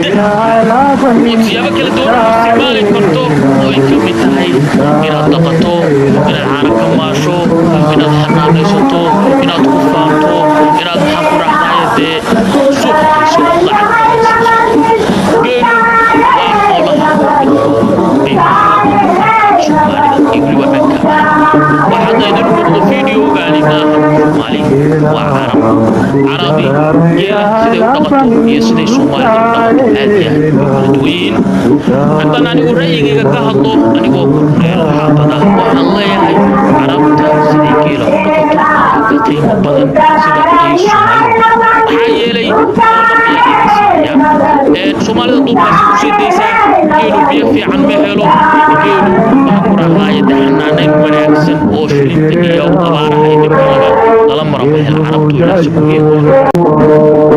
siyaabo kala duwan u isticmaali karto oo ay ka mid tahay inaad dhaqato, inaad caana ka maasho, inaad xanaanaysato, inaad ku faanto, inaad maxaan ku dhahdaye dee suuq hayso oo lacag badan siiso. Geelu waa xoolaha Soomaalida iyo weliba dhanka waxaad idin muuqdo fiidiyowgaani maaha Soomaali waa carabi geela siday u dhaqato iyo siday Soomaalida u dhaqato aad iyo aad kala duwan. haddaan anigu ra'yigayga ka hadlo anigoo korneel xaafada waxaan leeyahay carabta siday geela u dhaqato ayaa ka qiimo badan sida ay Soomaalida maxaa yeelay Soomaalida duubkaasi ku sii daysaa geelu biyo fiican ma helo geelu waxaan ku rahdaye xanaanayn wanaagsan oo shilinta iyo abaaraha iyo dhibka lala maro ma hela carabtu ilaasi ku geela